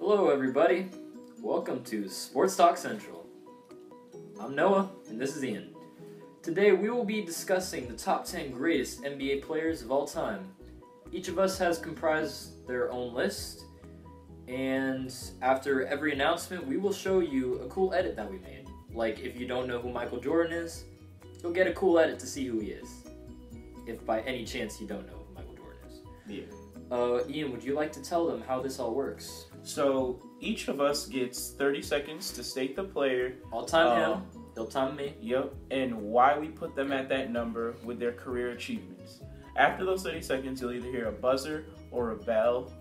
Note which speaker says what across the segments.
Speaker 1: Hello everybody, welcome to Sports Talk Central. I'm Noah, and this is Ian. Today we will be discussing the top 10 greatest NBA players of all time. Each of us has comprised their own list, and after every announcement we will show you a cool edit that we made. Like if you don't know who Michael Jordan is, you'll get a cool edit to see who he is. If by any chance you don't know who Michael Jordan is.
Speaker 2: Yeah.
Speaker 1: Ian, would you like to tell them how this all works?
Speaker 2: So each of us gets 30 seconds to state the player.
Speaker 1: I'll time him, he'll time me.
Speaker 2: Yep, and why we put them at that number with their career achievements. After those 30 seconds, you'll either hear a buzzer or a bell,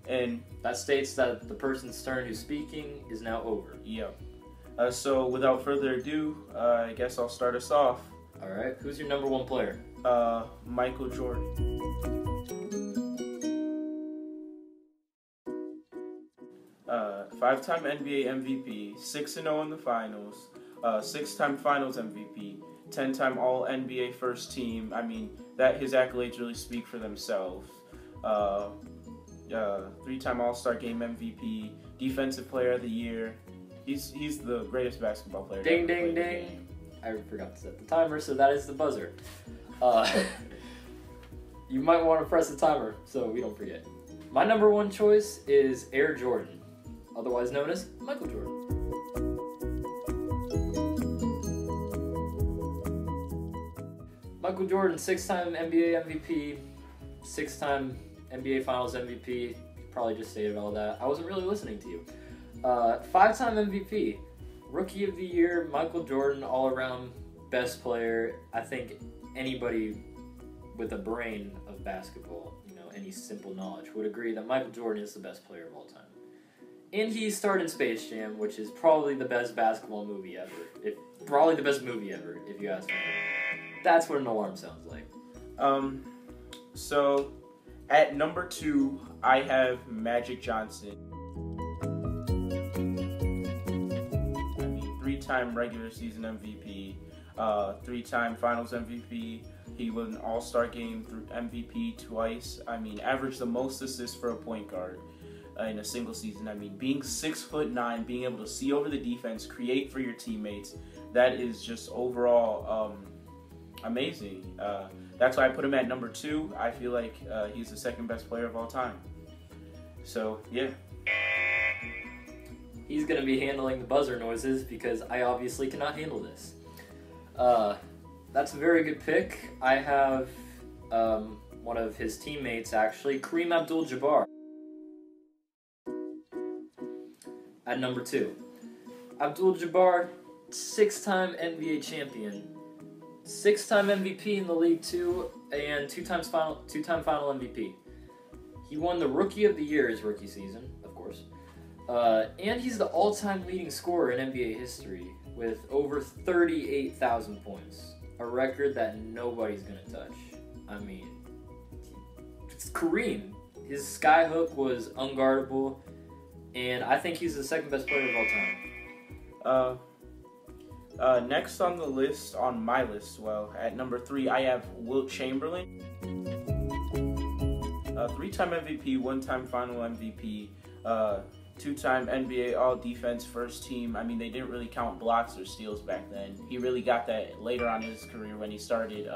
Speaker 2: and
Speaker 1: that states that the person's turn who's speaking is now over.
Speaker 2: Yep. So without further ado, I guess I'll start us off.
Speaker 1: All right, who's your number one player?
Speaker 2: Michael Jordan. Five-time NBA MVP, 6-0 in the finals, 6-time Finals MVP, 10-time All-NBA First Team. I mean, his accolades really speak for themselves. 3-time All-Star Game MVP, Defensive Player of the Year. He's the greatest basketball player.
Speaker 1: Ding, ding, ding. I forgot to set the timer, so that is the buzzer. You might want to press the timer so we don't forget. My number one choice is Air Jordan, otherwise known as Michael Jordan. Michael Jordan, 6-time NBA MVP, 6-time NBA Finals MVP. Probably just stated all that. I wasn't really listening to you. 5-time MVP, Rookie of the Year, Michael Jordan, all-around best player. I think anybody with a brain of basketball, any simple knowledge, would agree that Michael Jordan is the best player of all time. And he starred in Space Jam, which is probably the best basketball movie ever. Probably the best movie ever, if you ask me. That's what an alarm sounds like.
Speaker 2: So at number 2, I have Magic Johnson. 3-time regular season MVP, 3-time Finals MVP. He was an All-Star Game MVP twice. Averaged the most assists for a point guard in a single season. Being 6'9", being able to see over the defense, create for your teammates, that is just overall amazing. That's why I put him at number 2. I feel like he's the second best player of all time. So, yeah.
Speaker 1: He's going to be handling the buzzer noises because I obviously cannot handle this. That's a very good pick. I have one of his teammates, actually, Kareem Abdul-Jabbar, at number 2. Abdul-Jabbar, 6-time NBA champion, 6-time MVP in the league too, and 2-time final MVP. He won the Rookie of the Year his rookie season, of course. And he's the all-time leading scorer in NBA history with over 38,000 points. A record that nobody's going to touch. It's Kareem. His skyhook was unguardable, and I think he's the second best player of all
Speaker 2: time. Next on the list, on my list, at number 3, I have Wilt Chamberlain. 3-time MVP, 1-time Final MVP, 2-time NBA All-Defense First Team. They didn't really count blocks or steals back then. He really got that later on in his career when he started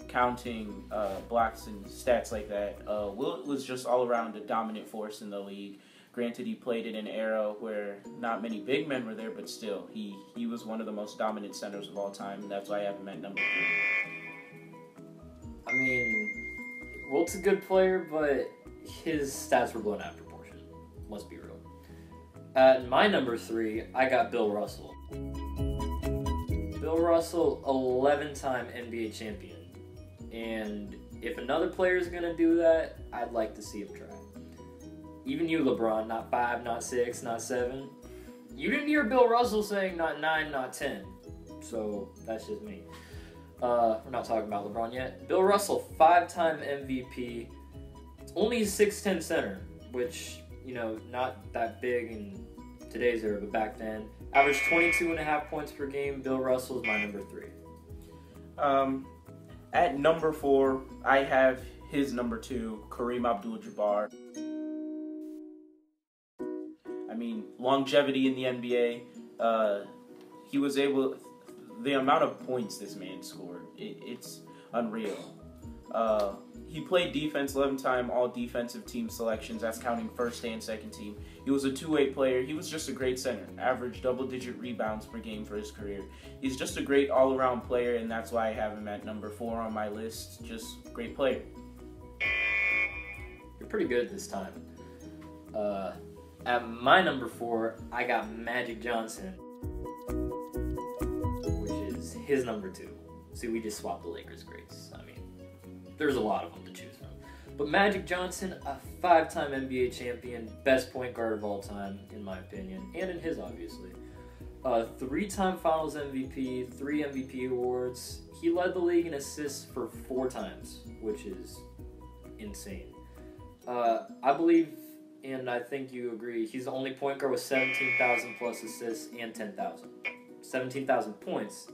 Speaker 2: counting blocks and stats like that. Wilt was just all around a dominant force in the league. Granted, he played in an era where not many big men were there, but still, he was one of the most dominant centers of all time, and that's why I have him at number
Speaker 1: 3. Wilt's a good player, but his stats were blown out of proportion. Let's be real. At my number 3, I got Bill Russell. Bill Russell, 11-time NBA champion. And if another player is going to do that, I'd like to see him try. Even you, LeBron, not 5, not 6, not 7. You didn't hear Bill Russell saying not 9, not 10. So that's just me. We're not talking about LeBron yet. Bill Russell, 5-time MVP. Only a 6'10" center, which, not that big in today's era, but back then. Averaged 22.5 points per game. Bill Russell is my number 3.
Speaker 2: At number 4, I have his number 2, Kareem Abdul-Jabbar. mean, longevity in the NBA. He was able. The amount of points this man scored, it's unreal. He played defense 11 time all defensive team selections. That's counting first and second team. He was a two-way player. He was just a great center. Averaged double-digit rebounds per game for his career. He's just a great all-around player, and that's why I have him at number 4 on my list. Just great player.
Speaker 1: You're pretty good this time. At my number 4, I got Magic Johnson, which is his number 2. See, we just swapped the Lakers greats. I mean, there's a lot of them to choose from. But Magic Johnson, a 5-time NBA champion, best point guard of all time, in my opinion, and in his, obviously. 3-time Finals MVP, 3 MVP awards. He led the league in assists for 4 times, which is insane. I believe, and I think you agree, he's the only point guard with 17,000 plus assists and 10,000. 17,000 points,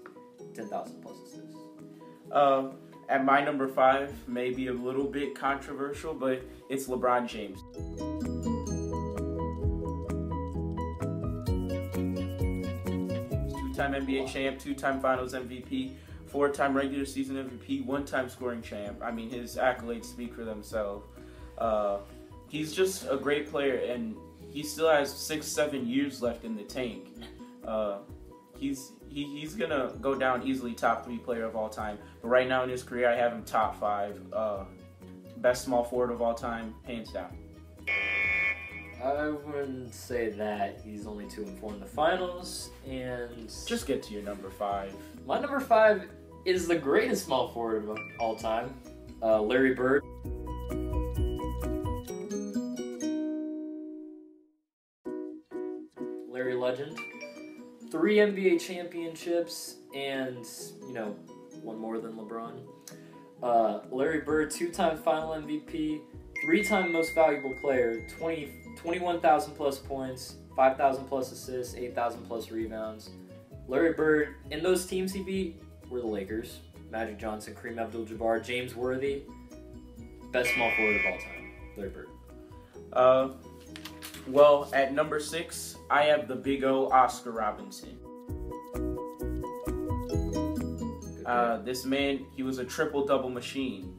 Speaker 1: 10,000 plus assists.
Speaker 2: At my number 5, maybe a little bit controversial, but it's LeBron James. 2-time NBA champ, 2-time Finals MVP, 4-time regular season MVP, 1-time scoring champ. I mean, his accolades speak for themselves. He's just a great player, and he still has 6-7 years left in the tank. He's gonna go down easily top 3 player of all time. But right now in his career, I have him top 5. Best small forward of all time, hands down.
Speaker 1: I wouldn't say that. He's only 2-4 in the finals, and
Speaker 2: Just get to your number 5.
Speaker 1: my number 5 is the greatest small forward of all time, Larry Bird. Larry Legend. 3 NBA championships, and, you know, 1 more than LeBron. Larry Bird, 2-time final MVP, 3-time most valuable player, 21,000 plus points, 5,000 plus assists, 8,000 plus rebounds. Larry Bird, and those teams he beat were the Lakers, Magic Johnson, Kareem Abdul-Jabbar, James Worthy. Best small forward of all time, Larry Bird.
Speaker 2: Well, at number 6, I have the Big O, Oscar Robinson. This man, he was a triple-double machine.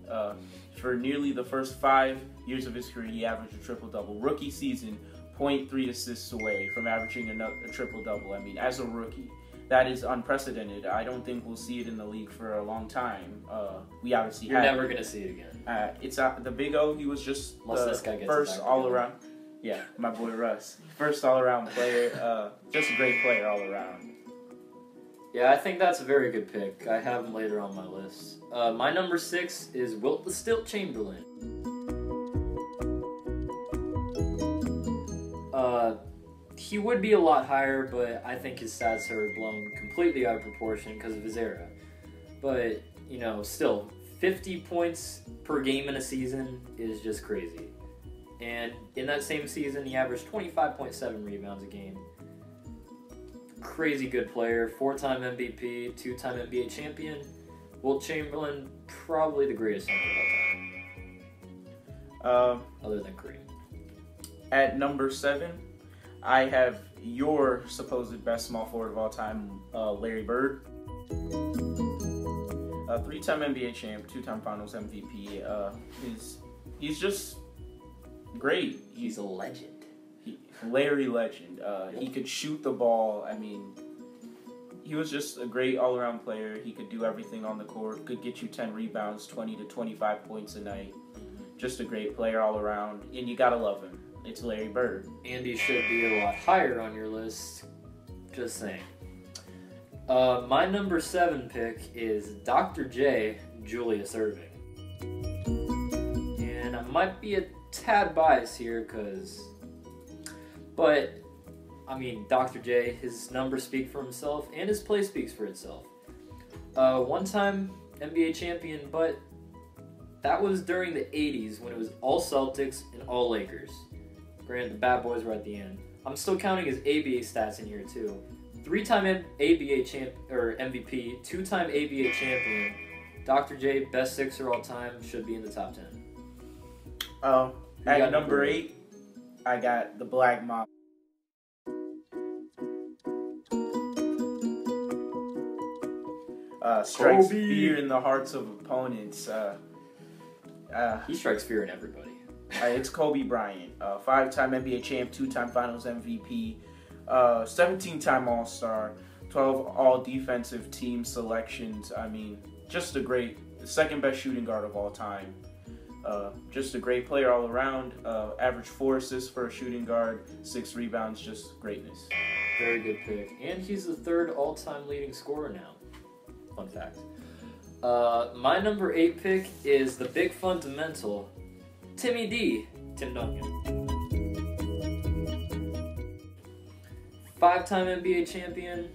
Speaker 2: For nearly the first 5 years of his career, he averaged a triple-double. Rookie season, 0.3 assists away from averaging a triple-double. I mean, as a rookie, that is unprecedented. I don't think we'll see it in the league for a long time. We obviously
Speaker 1: You're never going to see it again.
Speaker 2: It's the Big O. He was just
Speaker 1: Unless this guy gets
Speaker 2: first all-around. Yeah, my boy Russ. First all-around player. Just a great player all around.
Speaker 1: Yeah, I think that's a very good pick. I have him later on my list. My number 6 is Wilt the Stilt Chamberlain. He would be a lot higher, but I think his stats are blown completely out of proportion because of his era. But, you know, still, 50 points per game in a season is just crazy. And in that same season, he averaged 25.7 rebounds a game. Crazy good player, 4-time MVP, 2-time NBA champion. Wilt Chamberlain, probably the greatest center of all time. Other than Kareem.
Speaker 2: At number 7, I have your supposed best small forward of all time, Larry Bird. 3-time NBA champ, 2-time Finals MVP. He's just great.
Speaker 1: He's a legend.
Speaker 2: Larry Legend. He could shoot the ball. I mean, he was just a great all-around player. He could do everything on the court. Could get you 10 rebounds, 20 to 25 points a night. Just a great player all around, and you gotta love him. It's Larry Bird.
Speaker 1: And he should be a lot higher on your list. Just saying. My number 7 pick is Dr. J, Julius Erving. And I might be a tad biased here, but, I mean, Dr. J, his numbers speak for himself, and his play speaks for itself. 1-time NBA champion, but that was during the 80s when it was all Celtics and all Lakers. Granted, the bad boys were at the end. I'm still counting his ABA stats in here, too. 3-time ABA MVP, 2-time ABA champion. Dr. J, best Sixer all time, should be in the top 10.
Speaker 2: At number 8, I got the Black Mamba. strikes
Speaker 1: Kobe.
Speaker 2: fear in the hearts of opponents.
Speaker 1: He strikes fear in everybody.
Speaker 2: It's Kobe Bryant, 5-time NBA champ, 2-time Finals MVP, 17-time All-Star, 12 All-Defensive Team selections. I mean, just a great, second best shooting guard of all time. Just a great player all around. Average 4 assists for a shooting guard, 6 rebounds, just greatness.
Speaker 1: Very good pick. And he's the 3rd all-time leading scorer now. Fun fact. My number 8 pick is the big fundamental, Timmy D, Tim Duncan. 5-time NBA champion,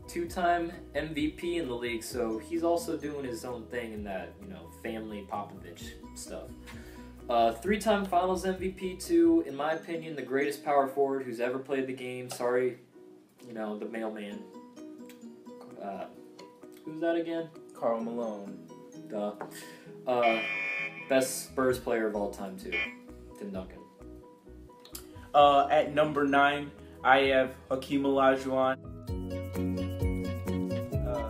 Speaker 1: 2-time MVP in the league, so he's also doing his own thing in that, family Popovich stuff. 3-time Finals MVP too, in my opinion, the greatest power forward who's ever played the game. Sorry, the mailman. Who's that again?
Speaker 2: Karl Malone.
Speaker 1: Duh. Best Spurs player of all time too, Tim Duncan.
Speaker 2: At number 9, I have Hakeem Olajuwon.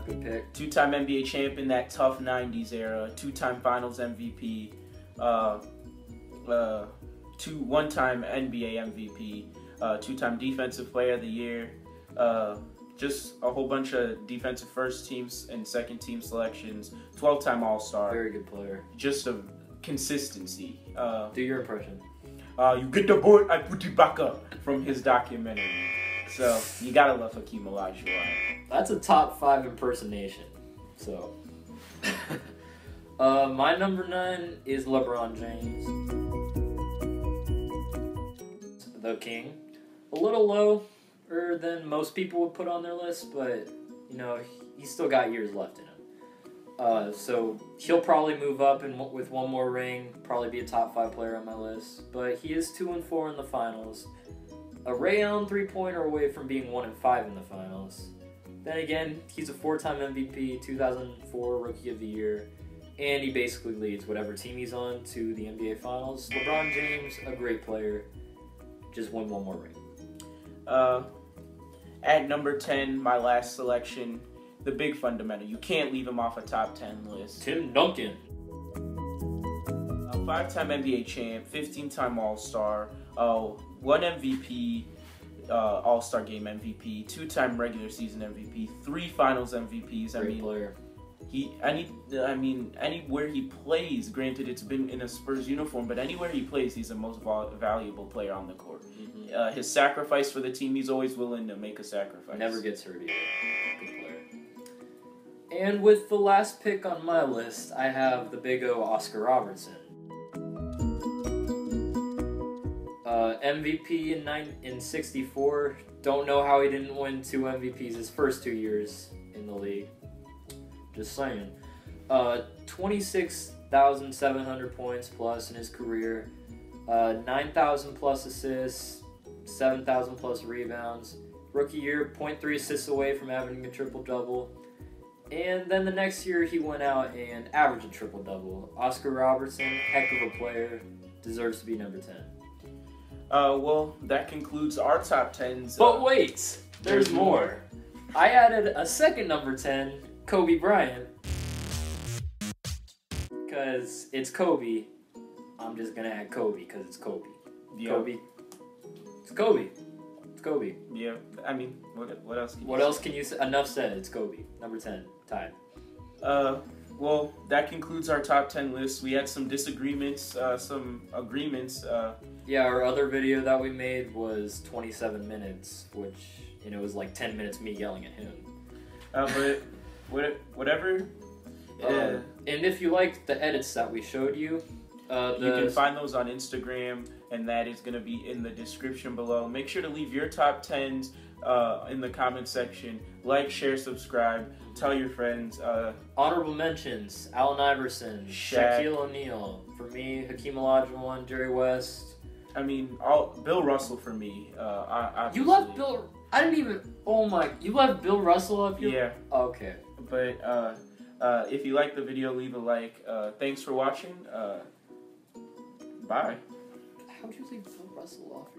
Speaker 1: Good pick.
Speaker 2: 2-time NBA champ in that tough 90s era, 2-time Finals MVP, 1-time NBA MVP, 2-time Defensive Player of the Year, just a whole bunch of defensive first teams and second team selections, 12-time All-Star.
Speaker 1: Very good player.
Speaker 2: Just a consistency.
Speaker 1: Do your impression.
Speaker 2: You get the boy, I put it back up, from his documentary. So you gotta love Hakeem Olajuwon.
Speaker 1: That's a top 5 impersonation. So, my number 9 is LeBron James, the King. A little lower than most people would put on their list, but he's still got years left in him. So he'll probably move up with one more ring, probably be a top 5 player on my list. But he is 2-4 in the finals. A Ray Allen 3-pointer away from being 1-5 in the finals. Then again, he's a 4-time MVP, 2004 Rookie of the Year, and he basically leads whatever team he's on to the NBA Finals. LeBron James, a great player, just win one more ring.
Speaker 2: At number 10, my last selection, the big fundamental. You can't leave him off a top 10 list.
Speaker 1: Tim Duncan.
Speaker 2: A 5-time NBA champ, 15-time All-Star, 1 MVP, All-Star Game MVP, 2-time regular season MVP, 3 Finals MVPs.
Speaker 1: Great player.
Speaker 2: Anywhere he plays, granted it's been in a Spurs uniform, but anywhere he plays, he's the most valuable player on the court. Mm-hmm. His sacrifice for the team, he's always willing to make a sacrifice.
Speaker 1: Never gets hurt either. Good player. And with the last pick on my list, I have the big O, Oscar Robertson. MVP in 64. Don't know how he didn't win 2 MVPs his first 2 years in the league. Just saying. 26,700 points plus in his career. 9,000 plus assists. 7,000 plus rebounds. Rookie year, 0.3 assists away from having a triple-double. And then the next year he went out and averaged a triple-double. Oscar Robertson, heck of a player, deserves to be number 10.
Speaker 2: Well, that concludes our top 10s.
Speaker 1: But wait, there's more. I added a second number 10, Kobe Bryant. Because it's Kobe. I'm just going to add Kobe because it's Kobe.
Speaker 2: Yeah.
Speaker 1: Kobe. It's Kobe. It's Kobe.
Speaker 2: Yeah, I mean, what else can you
Speaker 1: What
Speaker 2: say?
Speaker 1: else can you say? Enough said. It's Kobe. Number 10. Tied.
Speaker 2: Well, that concludes our top 10 list. We had some disagreements, some agreements.
Speaker 1: Yeah, our other video that we made was 27 minutes, which, it was like 10 minutes me yelling at him.
Speaker 2: But whatever.
Speaker 1: And if you liked the edits that we showed you,
Speaker 2: you can find those on Instagram, and that is going to be in the description below. Make sure to leave your top 10s in the comment section. Like, share, subscribe. Tell your friends.
Speaker 1: Honorable mentions: Allen Iverson,
Speaker 2: Shaq.
Speaker 1: Shaquille O'Neal. For me, Hakeem Olajuwon, Jerry West.
Speaker 2: I mean, Bill Russell for me.
Speaker 1: You love Bill. I didn't even. Oh my! You love Bill Russell up here?
Speaker 2: Yeah.
Speaker 1: Okay.
Speaker 2: But if you like the video, leave a like. Thanks for watching. Bye.
Speaker 1: How'd you leave Bill Russell off?